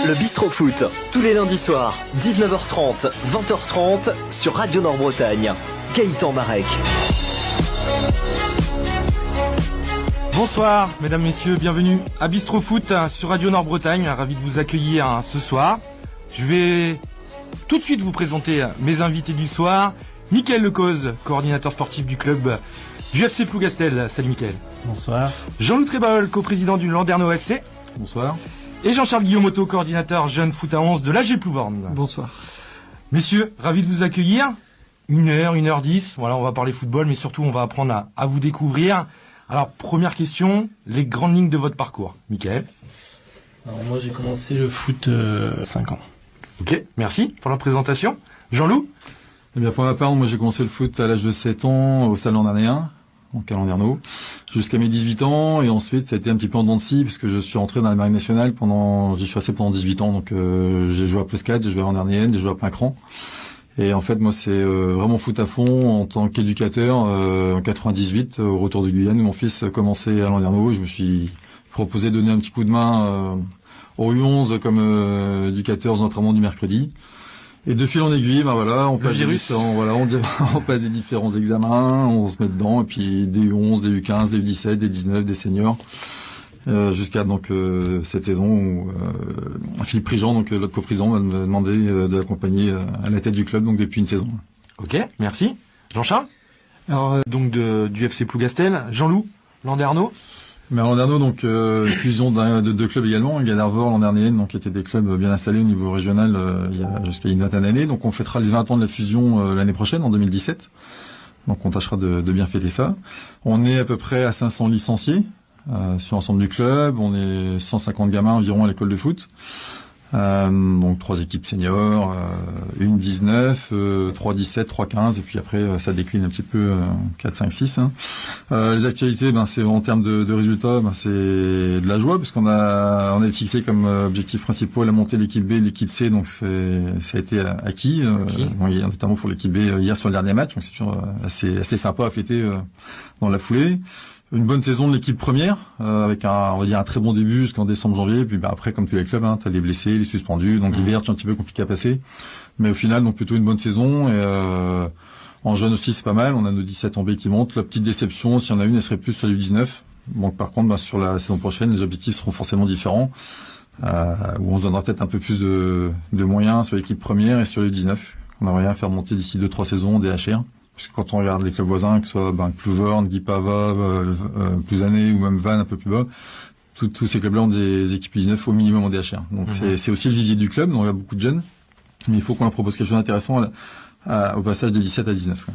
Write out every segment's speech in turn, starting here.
Le Bistrot Foot, tous les lundis soirs, 19h30, 20h30, sur Radio Nord-Bretagne. Gaëtan Marek. Bonsoir, mesdames, messieurs, bienvenue à Bistrot Foot sur Radio Nord-Bretagne. Ravi de vous accueillir ce soir. Je vais tout de suite vous présenter mes invités du soir. Mickaël Lecause, coordinateur sportif du club du FC Plougastel. Salut Mickaël. Bonsoir. Jean-Loup Trébol, coprésident du Landerneau FC. Bonsoir. Et Jean-Charles Guillaumeauto, coordinateur jeune foot à 11 de l'AG Plouvorne. Bonsoir. Messieurs, ravi de vous accueillir. 1h10, voilà, on va parler football, mais surtout on va apprendre à vous découvrir. Alors, première question, les grandes lignes de votre parcours. Mickaël. Alors moi j'ai commencé le foot 5 ans. Ok, merci pour la présentation. Jean-Loup. Eh bien, pour ma part, moi j'ai commencé le foot à l'âge de 7 ans au Stade Landernéen, donc à Landerneau, jusqu'à mes 18 ans, et ensuite ça a été un petit peu en dents de scie, puisque je suis rentré dans la Marine nationale j'y suis resté pendant 18 ans, donc j'ai joué à Plouscat, j'ai joué à Landernéenne, j'ai joué à Pincran. Et en fait, moi, c'est vraiment foot à fond en tant qu'éducateur. En 98, au retour de Guyane, où mon fils commençait à Landerneau, je me suis proposé de donner un petit coup de main au U11 comme éducateur aux entraînements du mercredi. Et de fil en aiguille, on passe des différents examens, on se met dedans, et puis des U11, des U15, des U17, des 19, des seniors. Jusqu'à cette saison où Philippe Prigent, l'autre coprésident, m'a demandé de l'accompagner à la tête du club, donc depuis une saison. Ok, merci. Jean-Charles. Alors du FC Plougastel. Jean-Loup, Landerneau. Mais à Landerneau, fusion de deux clubs également, Gadarvor, Landernéenne, qui étaient des clubs bien installés au niveau régional il y a jusqu'à une vingtaine d'années. Donc on fêtera les 20 ans de la fusion l'année prochaine, en 2017. Donc on tâchera de bien fêter ça. On est à peu près à 500 licenciés. Sur l'ensemble du club, on est 150 gamins environ à l'école de foot. Donc 3 équipes seniors, une 19, 3 17, 3 15, et puis après ça décline un petit peu 4, 5, 6. Les actualités, c'est en termes de résultats, c'est de la joie, parce on a fixé comme objectif principal la montée de l'équipe B et de l'équipe C, donc ça a été acquis. Notamment pour l'équipe B hier sur le dernier match, donc c'est toujours assez sympa à fêter dans la foulée. Une bonne saison de l'équipe première, avec un très bon début jusqu'en décembre-janvier. Puis après, comme tous les clubs, t'as les blessés, les suspendus, donc l'hiver c'est un petit peu compliqué à passer. Mais au final, donc plutôt une bonne saison. Et en jeune aussi, c'est pas mal. On a nos 17 en B qui montent. La petite déception, s'il y en a une, elle serait plus sur les 19. Donc par contre, sur la saison prochaine, les objectifs seront forcément différents. Où on se donnera peut-être un peu plus de moyens sur l'équipe première et sur les 19. On aimerait bien faire monter d'ici 2-3 saisons des HR. Parce que quand on regarde les clubs voisins, que ce soit Plouvorne, Guipava, Plouzané ou même Vannes un peu plus bas, tous ces clubs-là ont des équipes 19 au minimum en DHR. Donc c'est aussi le vivier du club, donc il y a beaucoup de jeunes, mais il faut qu'on leur propose quelque chose d'intéressant au passage des 17 à 19.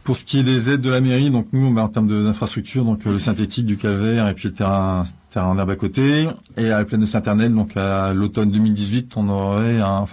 Pour ce qui est des aides de la mairie, donc nous, en termes d'infrastructure, donc le synthétique du Calvaire et puis le terrain en herbe à côté, et à la plaine de Saint-Ernel, donc à l'automne 2018, on aura un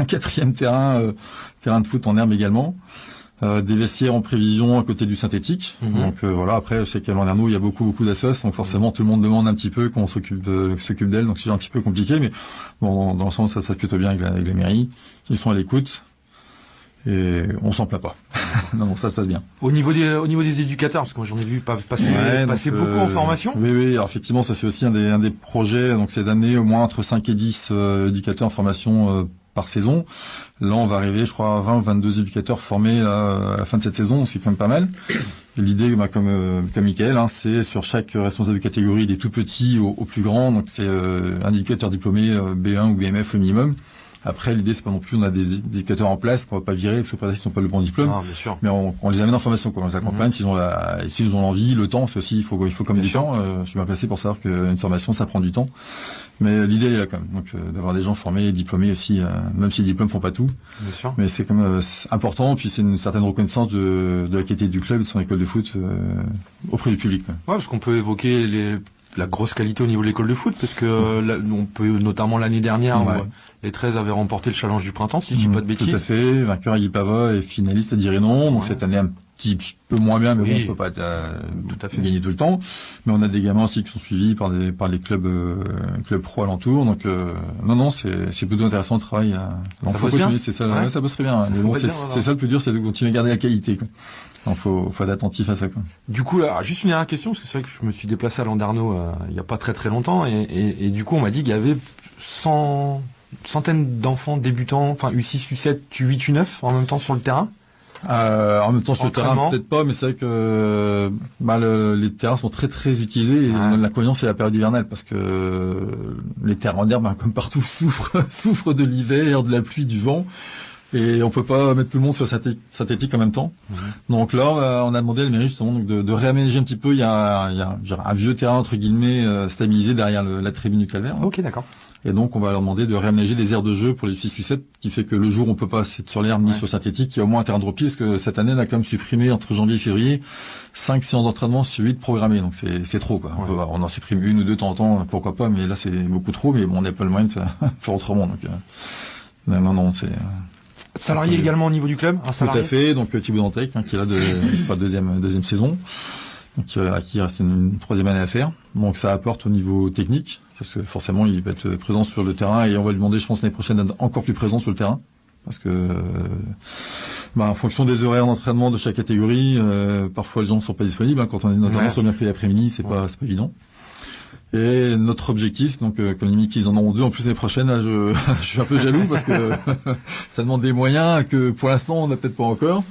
4e terrain de foot en herbe également, des vestiaires en prévision à côté du synthétique. Donc après, je sais qu'à Landerneau, il y a beaucoup d'assos, donc forcément tout le monde demande un petit peu qu'on s'occupe d'elle, donc c'est un petit peu compliqué, mais bon, dans le sens, ça se passe plutôt bien avec la mairie, ils sont à l'écoute. Et on s'en plaint pas. Non, ça se passe bien. Au niveau des éducateurs, parce que moi j'en ai vu passer beaucoup en formation. Oui, alors effectivement, ça c'est aussi un des projets, donc c'est d'amener au moins entre 5 et 10 éducateurs en formation par saison. Là, on va arriver, je crois, à 20 ou 22 éducateurs formés à la fin de cette saison, c'est quand même pas mal. Et l'idée, comme Mickaël, c'est sur chaque responsable de catégorie, des tout petits au plus grand, donc c'est un éducateur diplômé B1 ou BMF au minimum. Après, l'idée, c'est pas non plus, on a des éducateurs en place qu'on va pas virer, parce que peut-être qu'ils n'ont pas le bon diplôme. Ah, bien sûr. Mais on les amène en formation, quoi. On les accompagne, s'ils ont l'envie, le temps, c'est aussi, il faut comme du temps. Je suis bien placé pour savoir qu'une formation, ça prend du temps. Mais l'idée, elle est là, quand même. Donc, d'avoir des gens formés et diplômés aussi, même si les diplômes font pas tout. Bien sûr. Mais c'est quand même important, puis c'est une certaine reconnaissance de la qualité du club, de son école de foot, auprès du public, quoi. Ouais, parce qu'on peut évoquer la grosse qualité au niveau de l'école de foot, parce que on peut notamment l'année dernière, où les 13 avaient remporté le challenge du printemps, si je dis pas de bêtises. Tout à fait, vainqueur à Guipava et finaliste à Dirénon. Donc cette année un petit peu moins bien, mais Oui. bon, on peut pas Tout à fait. gagner tout le temps. Mais on a des gamins aussi qui sont suivis par les clubs pro alentours. Donc non, c'est plutôt intéressant le travail. Donc Ça faut bosse bien. continuer, c'est ça. Ouais. Ouais, ça bosse très bien. Ça Mais bon, bosse c'est bien, voilà. ça le plus dur, c'est de continuer à garder la qualité, quoi. Donc faut être attentif à ça, quoi. Du coup, alors, juste une dernière question, parce que c'est vrai que je me suis déplacé à Landerneau il y a pas très très longtemps, et du coup on m'a dit qu'il y avait centaines d'enfants débutants, enfin U6, U7, U8, U9 en même temps sur le terrain. En même temps sur le terrain Entraînement. peut-être pas, mais c'est vrai que les terrains sont très très utilisés et Ouais. l'inconvénient c'est la période hivernale parce que les terrains d'herbe comme partout souffrent de l'hiver, de la pluie, du vent et on peut pas mettre tout le monde sur synthétique en même temps. Donc là on a demandé à la mairie justement donc de réaménager un petit peu. Il y a un vieux terrain entre guillemets stabilisé derrière la tribune du Calvaire. Ok, d'accord. Et donc, on va leur demander de réaménager des aires de jeu pour les 6-7, qui fait que le jour où on peut pas être sur l'herbe ni Ouais. sur synthétique, il y a au moins un terrain de repli, parce que cette année, on a quand même supprimé, entre janvier et février, 5 séances d'entraînement sur 8 programmées. Donc, c'est trop, quoi. Ouais. On en supprime une ou deux de temps en temps, pourquoi pas, mais là, c'est beaucoup trop, mais bon, on n'a pas le moyen de faire autrement, donc, non, c'est, Salarié également au niveau du club, un tout salarié. à fait. Donc, Thibaut Dantec, qui est là pas deuxième saison. Donc, à qui il reste une troisième année à faire. Donc, ça apporte au niveau technique. Parce que forcément, il va être présent sur le terrain et on va lui demander, je pense, l'année prochaine d'être encore plus présent sur le terrain. Parce que, en fonction des horaires d'entraînement de chaque catégorie, parfois les gens ne sont pas disponibles. Hein, quand on est notamment Ouais. sur le mercredi après-midi, c'est pas évident. Et notre objectif, donc, comme limite, ils en auront deux en plus l'année prochaine, là, je suis un peu jaloux parce que ça demande des moyens que pour l'instant on n'a peut-être pas encore.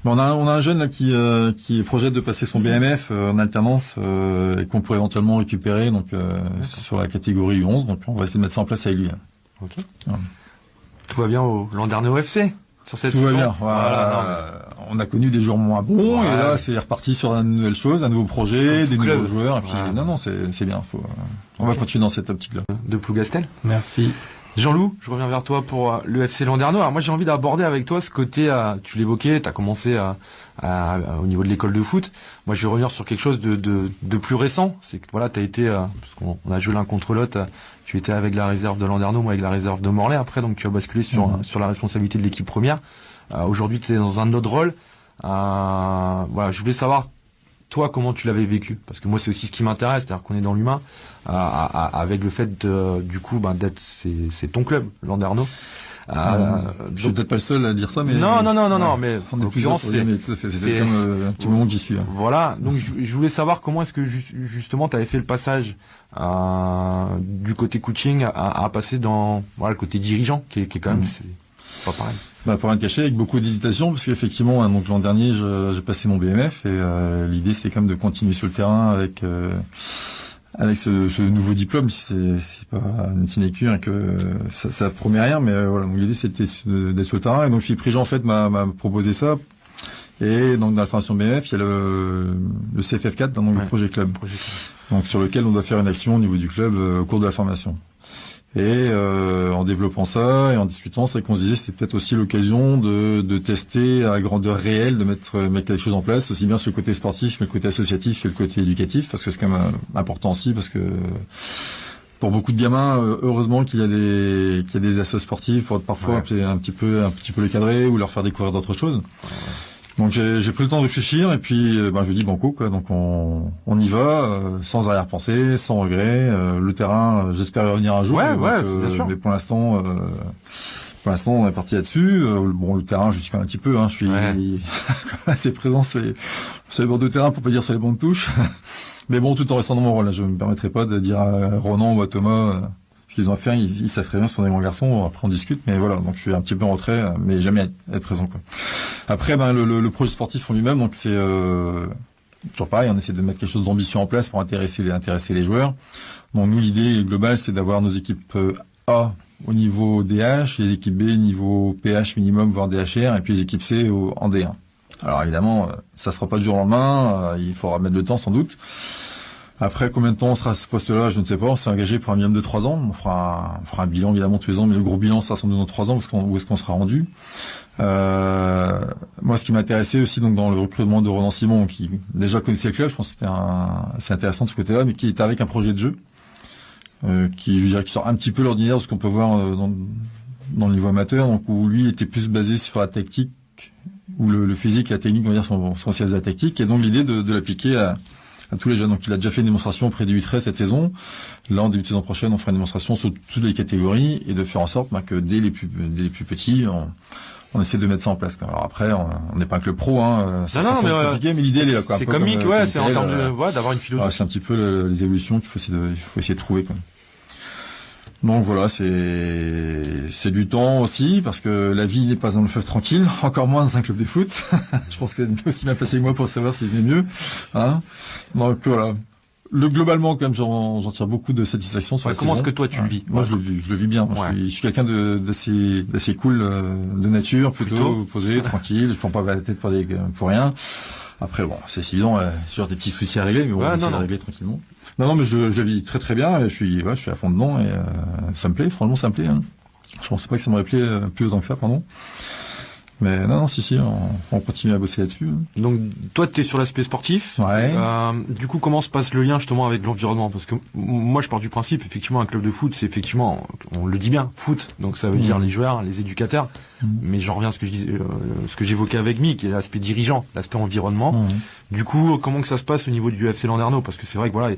Mais on a un jeune là qui projette de passer son BMF en alternance et qu'on pourrait éventuellement récupérer donc sur la catégorie U11. Donc on va essayer de mettre ça en place avec lui. Ok. Ouais. Tout va bien au Landerneau FC sur cette Tout va saison. bien. Voilà, On a connu des jours moins bons Ouais. et là c'est reparti sur une nouvelle chose, un nouveau projet, Comme des tout nouveaux club. joueurs. Et puis Ouais. non, c'est bien. On Ok. va continuer dans cette optique-là. de Plougastel. Merci. Jean-Loup, je reviens vers toi pour le FC Landerneau. Alors moi j'ai envie d'aborder avec toi ce côté, tu l'évoquais, tu as commencé au niveau de l'école de foot. Moi je vais revenir sur quelque chose de plus récent. C'est que voilà, tu as été, parce qu'on a joué l'un contre l'autre, tu étais avec la réserve de Landerneau, moi avec la réserve de Morlaix. Après donc tu as basculé sur la responsabilité de l'équipe première. Aujourd'hui tu es dans un autre rôle. Voilà, je voulais savoir toi comment tu l'avais vécu, parce que moi c'est aussi ce qui m'intéresse, c'est-à-dire qu'on est dans l'humain, avec le fait du coup d'être c'est ton club Landerneau. Je suis peut-être pas le seul à dire ça, mais non, ouais. mais On en est plusieurs l'occurrence pour le dire, mais tout à fait. c'est- C'est comme un petit moment que j'y suis. Hein. voilà. Donc je voulais savoir comment est-ce que justement tu avais fait le passage du côté coaching à passer dans le côté dirigeant, qui est quand même c'est pas pareil. Pour rien te cacher, avec beaucoup d'hésitation, parce qu'effectivement, hein, donc l'an dernier, j'ai passé mon BMF et l'idée c'était quand même de continuer sur le terrain avec ce nouveau diplôme. C'est pas une sinécure et que ça promet rien, mais voilà. Donc l'idée c'était d'être sur le terrain et donc Philippe Rigeant en fait m'a proposé ça. Et donc dans la formation BMF, il y a le CFF4, donc le projet club, donc sur lequel on doit faire une action au niveau du club au cours de la formation. Et en développant ça et en discutant, c'est qu'on se disait c'était peut-être aussi l'occasion de tester à grandeur réelle, de mettre quelque chose en place, aussi bien sur le côté sportif, mais le côté associatif et le côté éducatif, parce que c'est quand même important aussi, parce que pour beaucoup de gamins, heureusement qu'il y a des assos sportifs pour parfois un petit peu les cadrer ou leur faire découvrir d'autres choses. Donc j'ai pris le temps de réfléchir et puis je dis banco quoi. Donc on y va sans arrière-pensée, sans regret. Le terrain, j'espère y revenir un jour. Bien sûr. Mais pour l'instant on est parti là-dessus. Le terrain, je suis quand même un petit peu. Je suis assez présent sur les bords de terrain pour pas dire sur les bancs de touche. Mais bon, tout en restant dans mon rôle. Là, je me permettrai pas de dire à Ronan ou à Thomas ce qu'ils ont à faire. Ils savent très bien, ce sont des grands garçons. Après, on discute. Mais voilà, donc je suis un petit peu en retrait, mais jamais être présent quoi. Après, le projet sportif en lui-même, donc c'est toujours pareil. On essaie de mettre quelque chose d'ambitieux en place pour intéresser les joueurs. Donc nous, l'idée globale, c'est d'avoir nos équipes A au niveau DH, les équipes B niveau PH minimum, voire DHR, et puis les équipes C en D1. Alors évidemment, ça se fera pas du jour au lendemain. Il faudra mettre de temps sans doute. Après, combien de temps on sera à ce poste-là, je ne sais pas. On s'est engagé pour un minimum de 3 ans. On fera un bilan, évidemment, tous les ans, mais le gros bilan, ça sera dans 3 ans, où est-ce qu'on sera rendu. Moi, ce qui m'intéressait aussi, donc, dans le recrutement de Ronan Simon, qui déjà connaissait le club, je pense que c'est intéressant de ce côté-là, mais qui est avec un projet de jeu, qui sort un petit peu l'ordinaire de ce qu'on peut voir dans le niveau amateur, donc, où lui était plus basé sur la tactique où le physique et la technique, on va dire, sont aussi de la tactique. Et donc l'idée de l'appliquer à tous les jeunes. Donc il a déjà fait une démonstration auprès du U13 cette saison. Là, en début de saison prochaine, on fera une démonstration sur toutes les catégories et de faire en sorte que dès les plus petits, on essaie de mettre ça en place. Alors après, on n'est pas que le pro, hein. C'est compliqué, mais l'idée elle est là, quoi. C'est comme Mick, c'est en termes d'avoir une philosophie. C'est un petit peu les évolutions qu'il faut essayer de trouver, quoi. Donc voilà, c'est du temps aussi, parce que la vie n'est pas un fleuve tranquille, encore moins dans un club de foot. Je pense que vous êtes aussi bien placé que moi pour savoir si c'est mieux, hein. Donc voilà. Globalement, quand même, j'en tire beaucoup de satisfaction sur la saison. Comment est-ce que toi tu le vis? Moi, je le vis bien. Moi, je suis quelqu'un d'assez cool, de nature, plutôt posé, tranquille. Je prends pas la tête pour rien. Après, bon, c'est évident, j'ai des petits soucis à régler, mais on va essayer de régler tranquillement. Non, mais je vis très très bien. Et je suis à fond dedans et ça me plaît. Franchement, ça me plaît. Hein. Je pensais pas que ça m'aurait plu plus autant que ça, pardon. Mais non, si, on continue à bosser là-dessus. Donc, toi, t'es sur l'aspect sportif. Ouais. Du coup, comment se passe le lien justement avec l'environnement? Parce que moi, je pars du principe, effectivement, un club de foot, c'est effectivement, on le dit bien, foot. Donc, ça veut dire les joueurs, les éducateurs. Mais j'en reviens à ce que je disais, ce que j'évoquais avec Mick, qui est l'aspect dirigeant, l'aspect environnement. Du coup, comment que ça se passe au niveau du FC Landerneau? Parce que c'est vrai que voilà,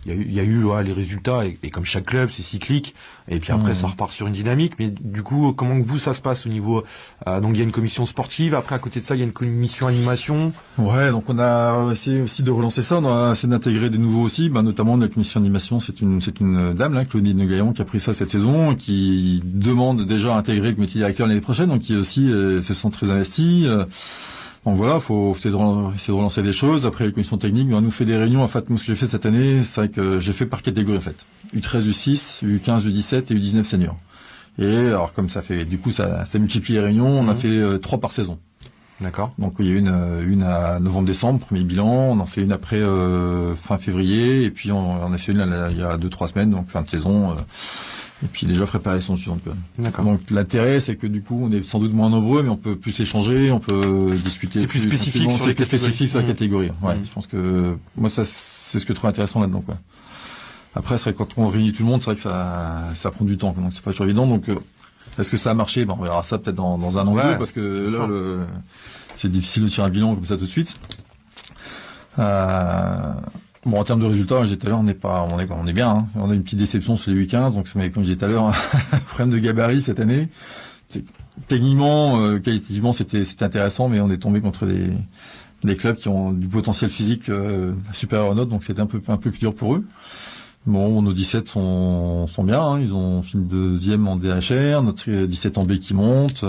il y a eu les résultats et comme chaque club c'est cyclique et puis après ça repart sur une dynamique, mais du coup comment que vous ça se passe au niveau donc il y a une commission sportive, après à côté de ça il y a une commission animation. Ouais, donc on a essayé aussi de relancer ça, on a essayé d'intégrer des nouveaux aussi, notamment la commission animation, c'est une dame là, Claudine Gaillon, qui a pris ça cette saison, qui demande déjà à intégrer le métier directeur l'année prochaine, donc qui aussi se sont très investis. Donc voilà, faut essayer de relancer des choses. Après, les commissions techniques, on nous fait des réunions. En fait, moi, ce que j'ai fait cette année, c'est vrai que j'ai fait par catégorie, en fait. U13, U6, U15, U17 et U19 seniors. Et alors, comme ça fait, du coup, ça multiplie les réunions. On a fait 3 par saison. D'accord. Donc, il y a une à novembre-décembre, premier bilan. On en fait une après fin février. Et puis, on a fait une là, il y a 2-3 semaines, donc fin de saison. Et puis déjà préparer la saison suivante. D'accord. Donc l'intérêt, c'est que du coup, on est sans doute moins nombreux, mais on peut plus échanger, on peut discuter. C'est plus spécifique sur les catégories. Spécifique sur la catégorie. Ouais, je pense que moi, ça, c'est ce que je trouve intéressant là-dedans, quoi. Après, c'est vrai que quand on réunit tout le monde, c'est vrai que ça prend du temps, donc c'est pas toujours évident. Donc, est-ce que ça a marché? On verra ça peut-être dans un an ou deux, parce que là, c'est difficile de tirer un bilan comme ça tout de suite. Bon, en termes de résultats, j'ai dit tout à l'heure, on est bien, hein. On a une petite déception sur les U15, donc comme j'ai dit tout à l'heure, un problème de gabarit cette année. Techniquement, qualitativement, c'était intéressant, mais on est tombé contre des clubs qui ont du potentiel physique supérieur au nôtre, donc c'était un peu plus dur pour eux. Bon, nos 17 sont bien, hein. Ils ont fini 2e en DHR, notre 17 en B qui monte.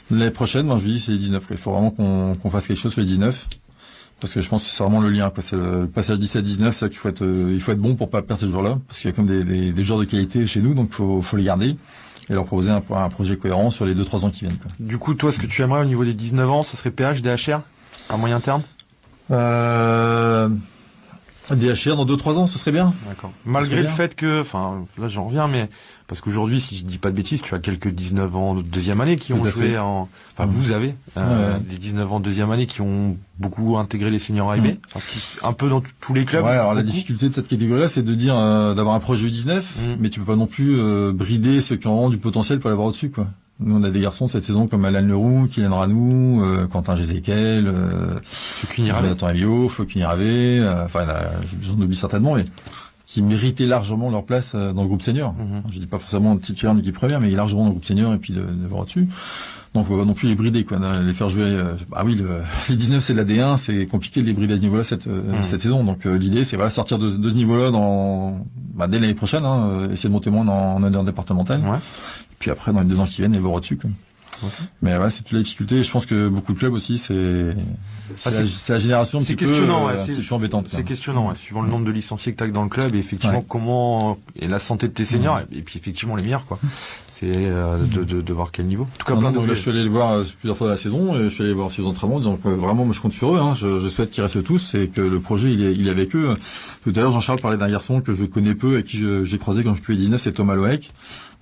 L'année prochaine, moi je dis c'est les 19. Il faut vraiment qu'on fasse quelque chose sur les 19. Parce que je pense que c'est vraiment le lien, quoi. C'est le passage 17-19, c'est qu'il faut être bon pour pas perdre ces joueurs-là, parce qu'il y a comme des joueurs de qualité chez nous, donc faut les garder et leur proposer un projet cohérent sur les 2-3 ans qui viennent, quoi. Du coup, toi, ce que tu aimerais au niveau des 19 ans, ça serait PH, DHR, à moyen terme? DHR dans 2-3 ans, ce serait bien. D'accord. Malgré le fait que, enfin, là j'en reviens, mais parce qu'aujourd'hui, si je dis pas de bêtises, tu as quelques 19 ans de deuxième année qui ont joué vous avez des 19 ans de deuxième année qui ont beaucoup intégré les seniors A et B, un peu dans tous les clubs. Ouais, alors la difficulté de cette catégorie-là, c'est de dire d'avoir un projet U19, mais tu peux pas non plus brider ceux qui ont du potentiel pour l'avoir au-dessus, quoi. Nous, on a des garçons cette saison comme Alan Leroux, Kylian Ranou, Quentin Gézéquel, Jonathan Elio, Flo Kuniravé, j'en oublie certainement, mais qui méritaient largement leur place dans le groupe senior. Je dis pas forcément titulaire d'équipe première, mais largement dans le groupe senior et puis de voir au-dessus. Donc, on va pas non plus les brider, quoi. Les faire jouer, les 19, c'est de la D1, c'est compliqué de les brider à ce niveau-là cette saison. Donc, l'idée, c'est sortir de ce niveau-là dès l'année prochaine, essayer de monter moins en under départemental. Ouais. Puis après, dans les 2 ans qui viennent, ils vont au-dessus, quoi. Okay. Mais c'est toute la difficulté. Je pense que beaucoup de clubs aussi, c'est la génération un petit peu embêtante. C'est questionnant, suivant le nombre de licenciés que tu as dans le club et effectivement comment et la santé de tes seniors et puis effectivement les meilleurs, quoi. C'est de voir quel niveau. En tout cas, là, je suis allé le voir plusieurs fois dans la saison et je suis allé voir ses entraînements en disant que vraiment, moi, je compte sur eux, hein. Je souhaite qu'ils restent tous et que le projet, il est avec eux. Tout à l'heure, Jean-Charles parlait d'un garçon que je connais peu et qui j'ai croisé quand je suis 19, c'est Thomas Loec.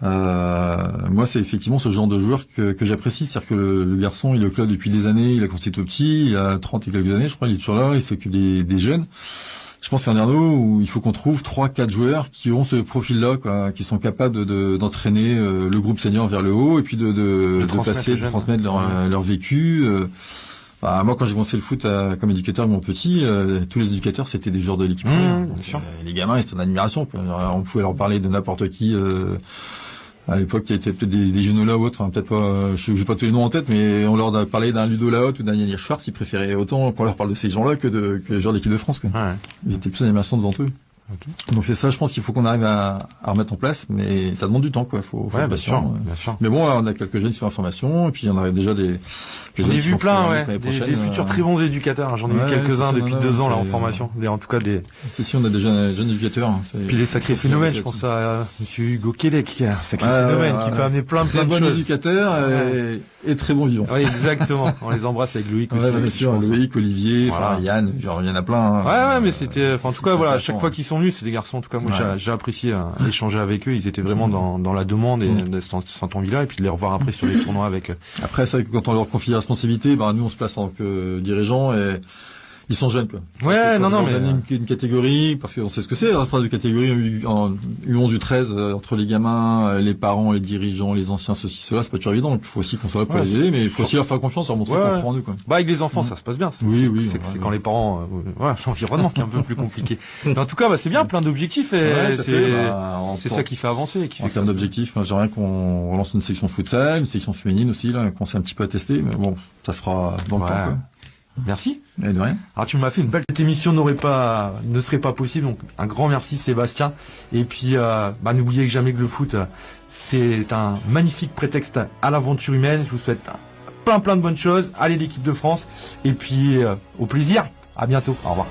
Moi, c'est effectivement ce genre de joueur que j'apprécie, c'est-à-dire que le garçon, il est au club depuis des années, il a constitué tout petit, il a 30 et quelques années, je crois, il est toujours là, il s'occupe des jeunes. Je pense qu'il y a un dernier où il faut qu'on trouve 3-4 joueurs qui ont ce profil-là, quoi, qui sont capables d'entraîner le groupe senior vers le haut et puis de transmettre leur vécu. Moi, quand j'ai commencé le foot comme éducateur de mon petit, tous les éducateurs c'était des joueurs de l'équipe première. Donc, les gamins, c'était une admiration, quoi. On pouvait leur parler de n'importe qui. À l'époque, il y avait peut-être des genoux là ou autre, enfin peut-être pas, je n'ai pas tous les noms en tête, mais on leur a parlé d'un Ludo Lahotte ou d'un Yannick Schwartz, ils préféraient autant qu'on leur parle de ces gens-là que les joueurs de l'équipe de France, quoi. Ouais. Ils étaient plus en animation devant eux. Okay. Donc c'est ça, je pense qu'il faut qu'on arrive à remettre en place, mais ça demande du temps, quoi. Faut être patient. Bien sûr. Mais bon, on a quelques jeunes qui sont en formation, et puis on a déjà j'en ai vu plein, des futurs très bons éducateurs. J'en ai vu quelques-uns depuis 2 ans là en formation. En tout cas Si, on a déjà jeunes éducateurs. Puis des sacrés phénomènes. Je pense à Monsieur Hugo Quélec, sacré phénomène qui peut amener plein de choses. Très bon éducateur et très bon vivant. Oui, exactement. On les embrasse avec Loïc aussi. Bien sûr, Loïc, Olivier, Yann, il y en a plein. Ouais, mais c'était, en tout cas, voilà, à chaque fois qu'ils sont venus, c'est des garçons. En tout cas, moi, j'ai apprécié échanger avec eux. Ils étaient vraiment dans la demande et de cette envie-là, et puis de les revoir après sur les tournois avec. Après, c'est vrai que quand on leur confie la responsabilité, nous, on se place en tant que dirigeants et ils sont jeunes, quoi. Ouais, mais une catégorie, parce qu'on sait ce que c'est, la de catégorie en U11, U13, entre les gamins, les parents, les dirigeants, les anciens, ceci, cela, c'est pas toujours évident. Donc, il faut aussi qu'on soit là pour les aider, mais il faut aussi leur faire confiance, leur montrer qu'on croit en eux, quoi. Avec les enfants, ça se passe bien. C'est quand les parents, l'environnement qui est un peu plus compliqué. Mais en tout cas, c'est bien, plein d'objectifs et c'est ça qui fait avancer. En termes d'objectifs, j'aimerais qu'on relance une section futsal, une section féminine aussi, là, qu'on s'est un petit peu à tester, mais bon, ça se fera dans le temps, quoi. Merci. Et de rien. Alors tu m'as fait une belle. Cette émission ne serait pas possible, donc un grand merci Sébastien. Et puis n'oubliez jamais que le foot c'est un magnifique prétexte à l'aventure humaine. Je vous souhaite plein de bonnes choses. Allez l'équipe de France et puis au plaisir. À bientôt. Au revoir.